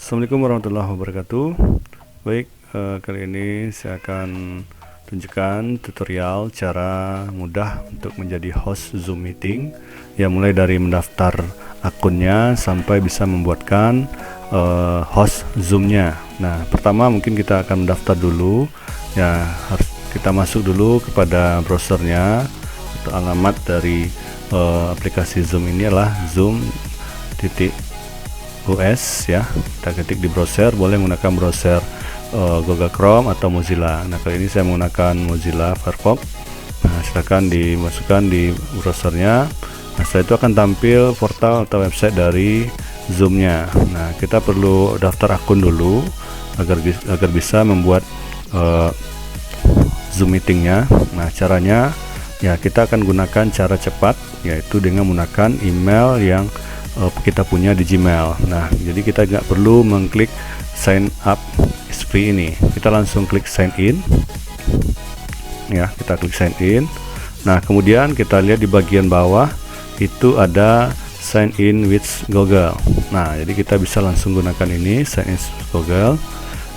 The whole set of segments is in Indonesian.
Assalamualaikum warahmatullahi wabarakatuh. Baik, kali ini saya akan tunjukkan tutorial cara mudah untuk menjadi host Zoom meeting, ya, mulai dari mendaftar akunnya sampai bisa membuatkan host Zoom-nya. Nah, pertama mungkin kita akan mendaftar dulu, ya. Harus kita masuk dulu kepada browsernya. Atau alamat dari aplikasi Zoom ini adalah zoom.us, ya. Kita ketik di browser, boleh menggunakan browser Google Chrome atau Mozilla. Nah, kali ini saya menggunakan Mozilla Firefox. Nah, silakan dimasukkan di browsernya. Nah, setelah itu akan tampil portal atau website dari Zoom-nya. Nah, kita perlu daftar akun dulu agar bisa membuat Zoom meetingnya. Nah, caranya, ya, kita akan gunakan cara cepat, yaitu dengan menggunakan email yang kita punya di Gmail. Nah, jadi kita nggak perlu mengklik sign up is free ini, kita langsung klik sign in, ya. Kita klik sign in. Nah, kemudian kita lihat di bagian bawah itu ada sign in with Google. Nah, jadi kita bisa langsung gunakan ini, sign in with Google.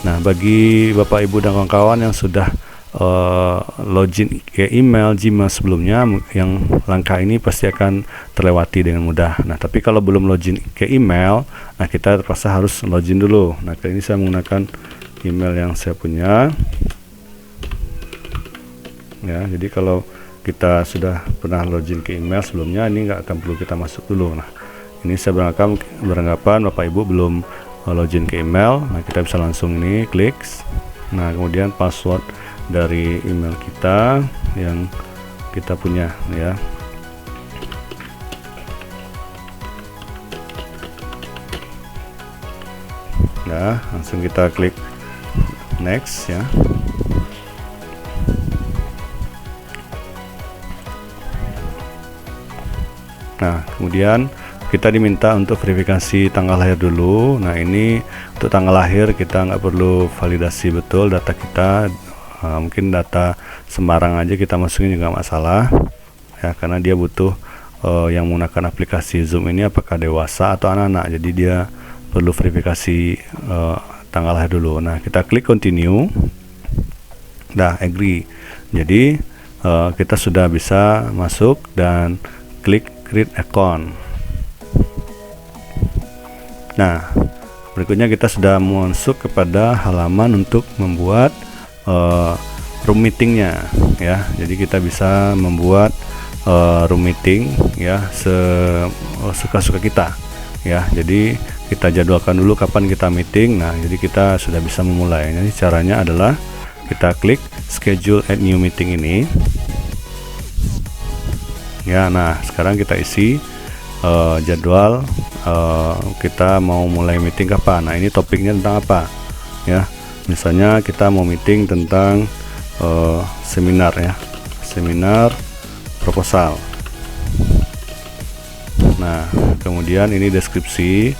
Nah, bagi Bapak Ibu dan kawan-kawan yang sudah login ke email Gmail sebelumnya, yang langkah ini pasti akan terlewati dengan mudah. Nah, tapi kalau belum login ke email, nah, kita terpaksa harus login dulu. Nah, kali ini saya menggunakan email yang saya punya, ya. Jadi kalau kita sudah pernah login ke email sebelumnya, ini nggak akan perlu kita masuk dulu. Nah, ini saya beranggapan Bapak Ibu belum login ke email. Nah, kita bisa langsung ini klik. Nah, kemudian password dari email kita yang kita punya, ya. Nah, langsung kita klik next, ya. Nah, kemudian kita diminta untuk verifikasi tanggal lahir dulu. Nah, ini untuk tanggal lahir kita nggak perlu validasi betul data kita. Mungkin data sembarang aja kita masukin juga masalah, ya, karena dia butuh yang menggunakan aplikasi Zoom ini apakah dewasa atau anak-anak. Jadi dia perlu verifikasi tanggal lahir dulu. Nah, kita klik continue, dah agree. Jadi kita sudah bisa masuk dan klik create account. Nah, berikutnya kita sudah masuk kepada halaman untuk membuat room meetingnya, ya. Jadi kita bisa membuat room meeting, ya, suka-suka kita, ya. Jadi kita jadwalkan dulu kapan kita meeting. Nah, jadi kita sudah bisa memulai. Jadi caranya adalah kita klik schedule add new meeting ini, ya. Nah, sekarang kita isi jadwal kita mau mulai meeting kapan. Nah, ini topiknya tentang apa, ya. Misalnya kita mau meeting tentang seminar, ya, seminar proposal. Nah, kemudian ini deskripsi,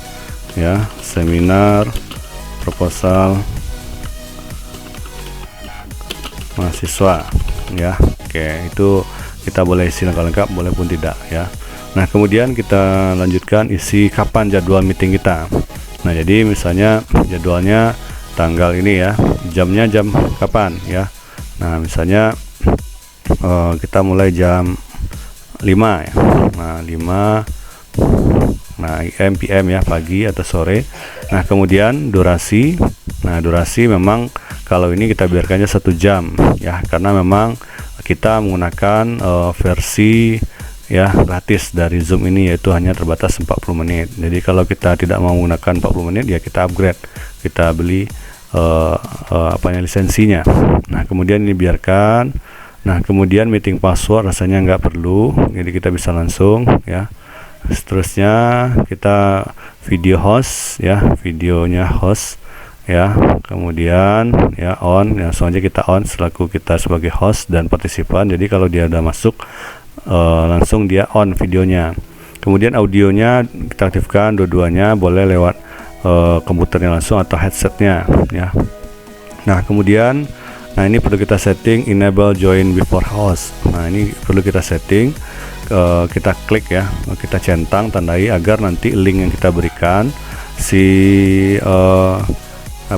ya, seminar proposal mahasiswa, ya. Oke, itu kita boleh isi lengkap, boleh pun tidak, ya. Nah, kemudian kita lanjutkan isi kapan jadwal meeting kita. Nah, jadi misalnya jadwalnya tanggal ini, ya, jamnya jam kapan, ya. Nah, misalnya kita mulai jam 5, ya. Nah, 5 AM PM, ya, pagi atau sore. Nah, kemudian durasi. Nah, durasi memang kalau ini kita biarkannya 1 jam, ya, karena memang kita menggunakan versi, ya, gratis dari Zoom ini, yaitu hanya terbatas 40 menit. Jadi kalau kita tidak mau menggunakan 40 menit, ya, kita upgrade, kita beli lisensinya. Nah, kemudian ini biarkan. Nah, kemudian meeting password rasanya nggak perlu, jadi kita bisa langsung, ya. Seterusnya kita video host, ya, videonya host, ya. Kemudian, ya, on, langsung aja kita on selaku kita sebagai host dan partisipan. Jadi kalau dia udah masuk, langsung dia on videonya. Kemudian audionya kita aktifkan dua-duanya, boleh lewat komputernya langsung atau headsetnya, ya. Nah, kemudian, nah, ini perlu kita setting enable join before host. Nah, ini perlu kita setting, kita klik, ya, kita centang, tandai agar nanti link yang kita berikan si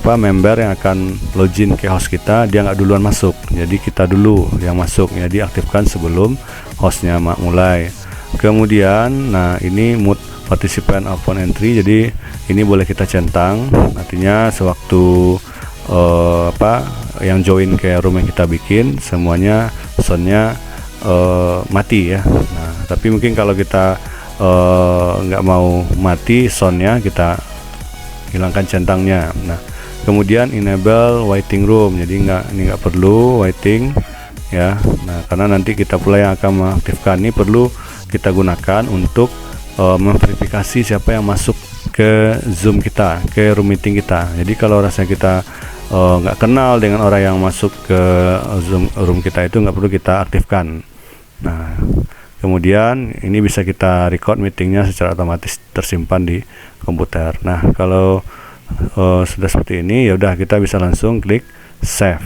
member yang akan login ke host kita, dia nggak duluan masuk, jadi kita dulu yang masuk ya, diaktifkan sebelum hostnya mulai. Kemudian nah ini mood participant upon entry, jadi ini boleh kita centang, artinya sewaktu yang join ke room yang kita bikin semuanya soundnya mati ya. Nah tapi mungkin kalau kita nggak mau mati soundnya, kita hilangkan centangnya. Nah kemudian enable waiting room, jadi nggak perlu waiting ya. Nah karena nanti kita pula yang akan mengaktifkan, ini perlu kita gunakan untuk memverifikasi siapa yang masuk ke Zoom kita, ke room meeting kita. Jadi kalau rasanya kita nggak kenal dengan orang yang masuk ke Zoom room kita, itu nggak perlu kita aktifkan. Nah kemudian ini bisa kita record meetingnya secara otomatis tersimpan di komputer. Nah kalau sudah seperti ini, ya udah kita bisa langsung klik save.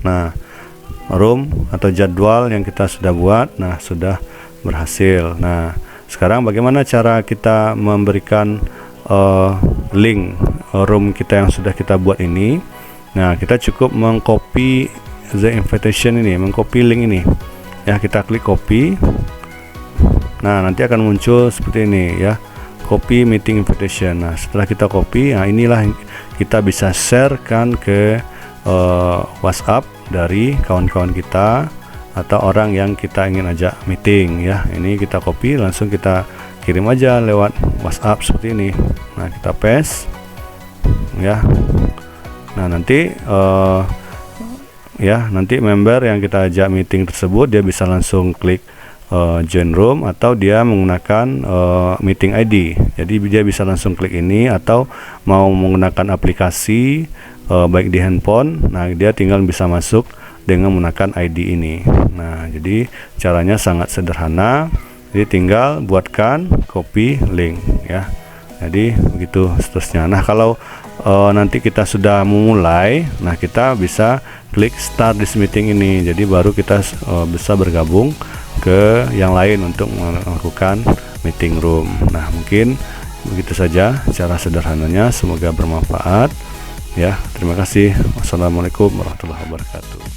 Nah room atau jadwal yang kita sudah buat, nah sudah berhasil. Nah sekarang bagaimana cara kita memberikan link room kita yang sudah kita buat ini? Nah kita cukup mengcopy the invitation ini, mengcopy link ini ya, kita klik copy. Nah nanti akan muncul seperti ini ya, copy meeting invitation. Nah setelah kita copy, nah inilah kita bisa sharekan ke WhatsApp dari kawan-kawan kita atau orang yang kita ingin ajak meeting ya. Ini kita copy, langsung kita kirim aja lewat WhatsApp seperti ini. Nah kita paste ya. Nah nanti nanti member yang kita ajak meeting tersebut, dia bisa langsung klik join room, atau dia menggunakan meeting ID. Jadi dia bisa langsung klik ini, atau mau menggunakan aplikasi baik di handphone, nah dia tinggal bisa masuk dengan menggunakan ID ini. Nah jadi caranya sangat sederhana, jadi tinggal buatkan copy link ya. Jadi begitu seterusnya. Nah kalau nanti kita sudah memulai, nah kita bisa klik start this meeting ini, jadi baru kita bisa bergabung ke yang lain untuk melakukan meeting room. Nah mungkin begitu saja cara sederhananya, semoga bermanfaat ya. Terima kasih. Wassalamualaikum warahmatullahi wabarakatuh.